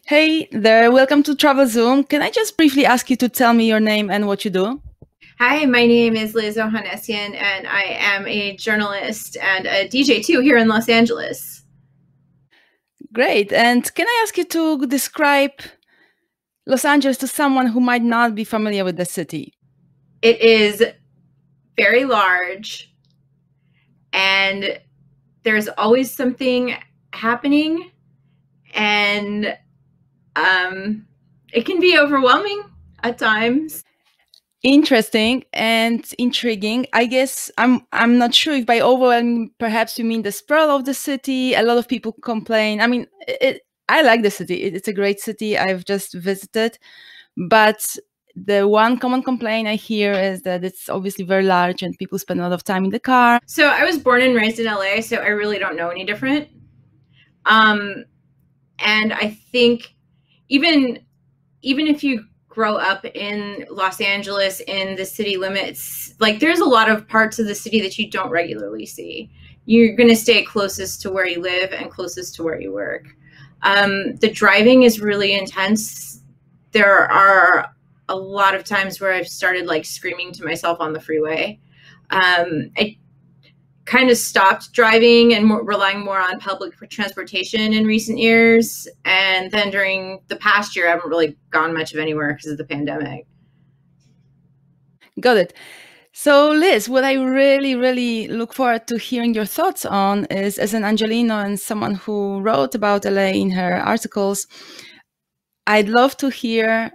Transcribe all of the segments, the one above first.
Hey there, welcome to TravelZoom. Can I just briefly ask you to tell me your name and what you do? Hi, my name is Liz Ohanesian, and I am a journalist and a DJ too here in Los Angeles. Great. And can I ask you to describe Los Angeles to someone who might not be familiar with the city? It is very large, and there's always something happening, and it can be overwhelming at times. Interesting and intriguing. I guess I'm not sure if by overwhelming perhaps you mean the sprawl of the city. A lot of people complain. I mean, I like the city. It's a great city. I've just visited, but the one common complaint I hear is that it's obviously very large and people spend a lot of time in the car. So I was born and raised in LA, so I really don't know any different. And I think even if you grow up in Los Angeles in the city limits, like there's a lot of parts of the city that you don't regularly see. You're going to stay closest to where you live and closest to where you work. The driving is really intense. There are a lot of times where I've started like screaming to myself on the freeway. I kind of stopped driving and relying more on public transportation in recent years. And then during the past year, I haven't really gone much of anywhere because of the pandemic. Got it. So, Liz, what I really, really look forward to hearing your thoughts on is, as an Angelino and someone who wrote about LA in her articles, I'd love to hear,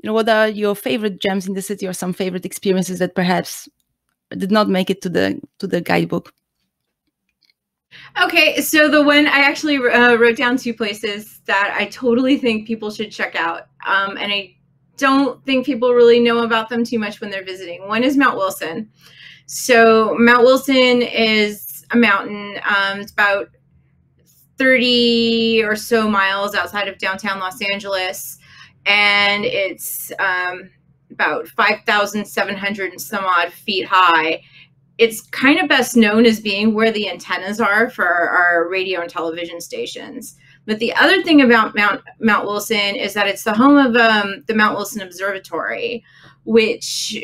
what are your favorite gems in the city or some favorite experiences that perhaps did not make it to the guidebook. Okay, so the one I actually wrote down two places that I totally think people should check out, and I don't think people really know about them too much when they're visiting. One is Mount Wilson. So Mount Wilson is a mountain. It's about 30 or so miles outside of downtown Los Angeles, and it's about 5,700 and some odd feet high. It's kind of best known as being where the antennas are for our radio and television stations. But the other thing about Mount Wilson is that it's the home of the Mount Wilson Observatory, which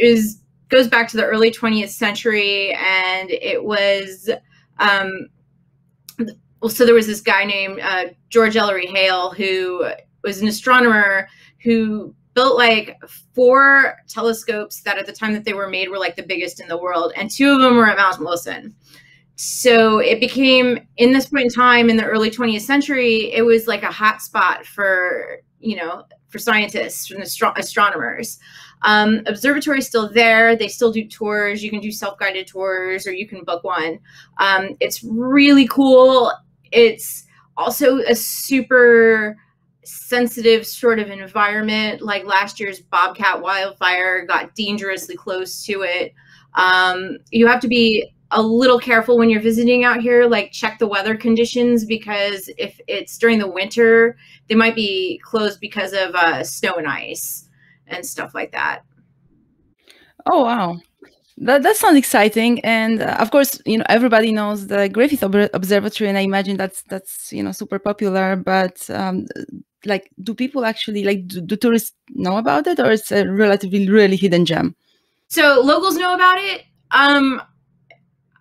goes back to the early 20th century, and it was so there was this guy named George Ellery Hale, who was an astronomer who built like 4 telescopes that at the time that they were made were like the biggest in the world. And 2 of them were at Mount Wilson. So it became, in this point in time in the early 20th century, it was like a hot spot for, for scientists and astronomers. Observatory is still there. They still do tours. You can do self-guided tours or you can book one. It's really cool. It's also a super sensitive sort of environment. Like last year's Bobcat wildfire got dangerously close to it. You have to be a little careful when you're visiting out here, like check the weather conditions, because if it's during the winter, they might be closed because of snow and ice and stuff like that. Oh, wow. That sounds exciting, and of course, everybody knows the Griffith Observatory, and I imagine that's super popular. But like, do people actually do tourists know about it, or it's a relatively really hidden gem? So locals know about it.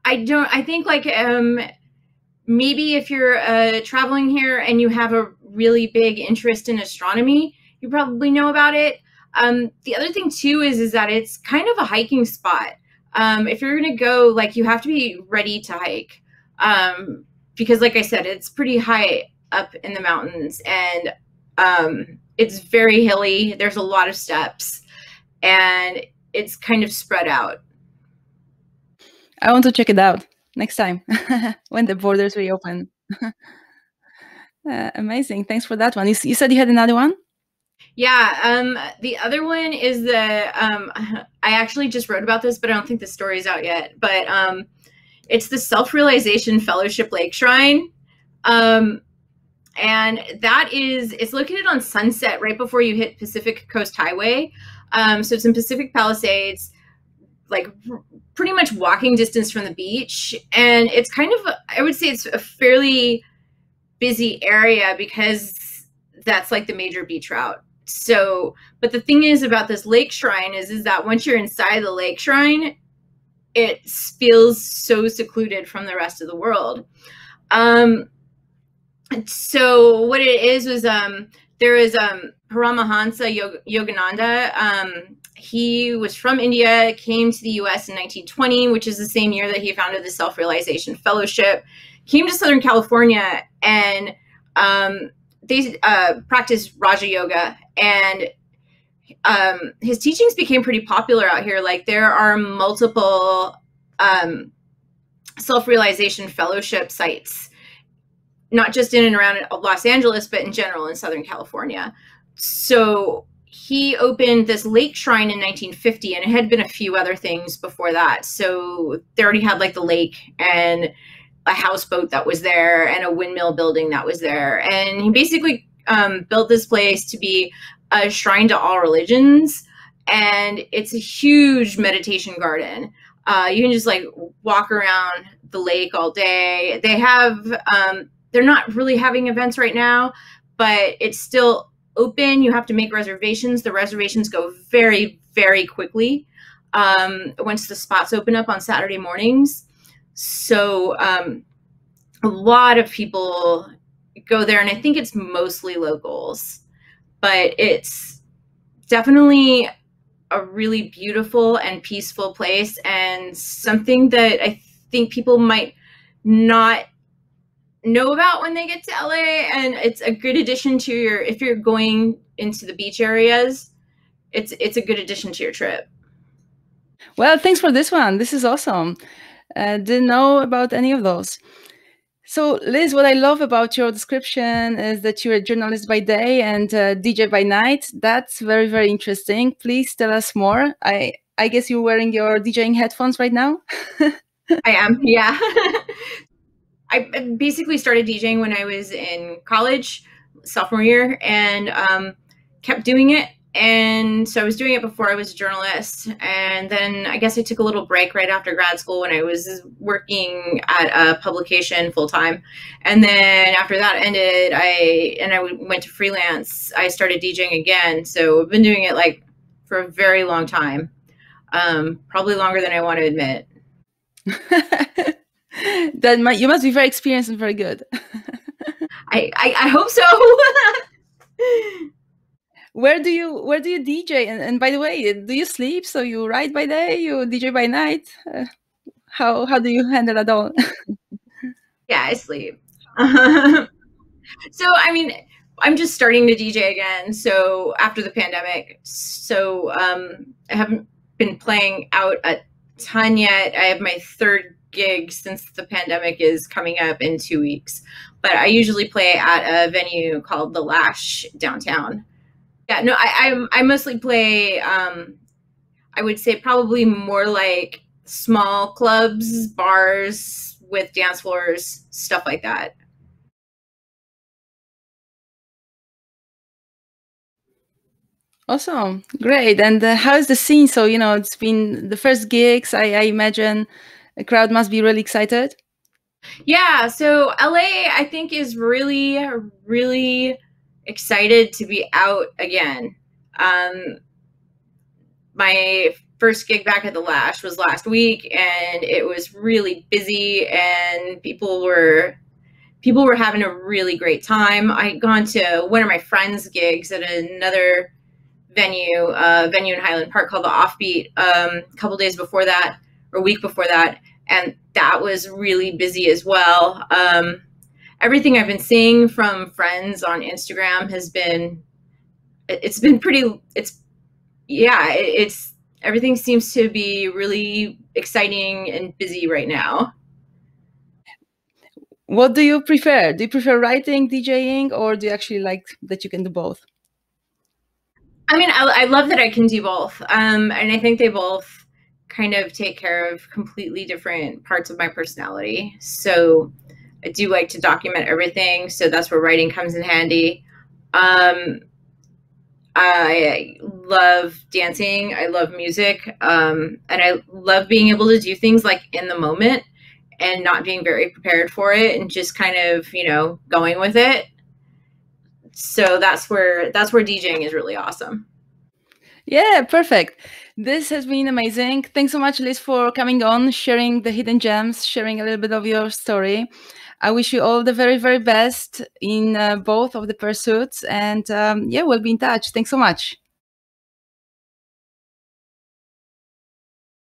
I think like maybe if you're traveling here and you have a really big interest in astronomy, you probably know about it. The other thing too is that it's kind of a hiking spot. If you're going to go, like, you have to be ready to hike, because like I said, it's pretty high up in the mountains, and it's very hilly. There's a lot of steps, and it's kind of spread out. I want to check it out next time when the borders reopen. Amazing. Thanks for that one. You said you had another one? Yeah, the other one is I actually just wrote about this, but I don't think the story's out yet. But it's the Self-Realization Fellowship Lake Shrine. And it's located on Sunset right before you hit Pacific Coast Highway. So it's in Pacific Palisades, like pretty much walking distance from the beach. And it's kind of, I would say it's a fairly busy area because that's like the major beach route. So, but the thing is about this lake shrine is that once you're inside the lake shrine, it feels so secluded from the rest of the world. So what it is was there is Paramahansa Yogananda. He was from India, came to the US in 1920, which is the same year that he founded the Self-Realization Fellowship, came to Southern California, and they practiced Raja Yoga, and his teachings became pretty popular out here. Like there are multiple Self-Realization Fellowship sites, not just in and around Los Angeles, but in general in Southern California. So he opened this lake shrine in 1950, and it had been a few other things before that. So they already had like the lake and a houseboat that was there and a windmill building that was there. And he basically built this place to be a shrine to all religions. And it's a huge meditation garden. You can just like walk around the lake all day. They have, they're not really having events right now, but it's still open. You have to make reservations. The reservations go very, very quickly once the spots open up on Saturday mornings. So a lot of people go there, and I think it's mostly locals, but it's definitely a really beautiful and peaceful place, and something that I think people might not know about when they get to LA. And it's a good addition to your, if you're going into the beach areas, it's a good addition to your trip. Well, thanks for this one. This is awesome. Didn't know about any of those. So, Liz, what I love about your description is that you're a journalist by day and a DJ by night. That's very, very interesting. Please tell us more. I guess you're wearing your DJing headphones right now? I am, yeah. I basically started DJing when I was in college, sophomore year, and kept doing it. And so I was doing it before I was a journalist. And then I guess I took a little break right after grad school when I was working at a publication full time. And then after that ended, I went to freelance. I started DJing again. So I've been doing it like for a very long time, probably longer than I want to admit. You must be very experienced and very good. I hope so. Where do you DJ? And by the way, do you sleep? So you write by day, you DJ by night? How do you handle it all? Yeah, I sleep. So I mean, I'm just starting to DJ again. So after the pandemic, so I haven't been playing out a ton yet. I have my third gig since the pandemic is coming up in 2 weeks, but I usually play at a venue called The Lash downtown. Yeah, no, I mostly play, I would say probably more like small clubs, bars with dance floors, stuff like that. Awesome. Great. And how's the scene? So, it's been the first gigs. I imagine the crowd must be really excited. Yeah. So LA, I think, is really, really excited to be out again. My first gig back at the Lash was last week, and it was really busy, and people were having a really great time. I had gone to one of my friends' gigs at another venue in Highland Park called the Offbeat a couple days before that, or a week before that, and that was really busy as well. Everything I've been seeing from friends on Instagram has been, everything seems to be really exciting and busy right now. What do you prefer? Do you prefer writing, DJing, or do you actually like that you can do both? I mean, I love that I can do both. And I think they both kind of take care of completely different parts of my personality. So I do like to document everything. So that's where writing comes in handy. I love dancing. I love music. And I love being able to do things like in the moment and not being very prepared for it and just kind of, going with it. So that's where DJing is really awesome. Yeah, perfect. This has been amazing. Thanks so much, Liz, for coming on, sharing the hidden gems, sharing a little bit of your story. I wish you all the very, very best in both of the pursuits. And yeah, we'll be in touch. Thanks so much.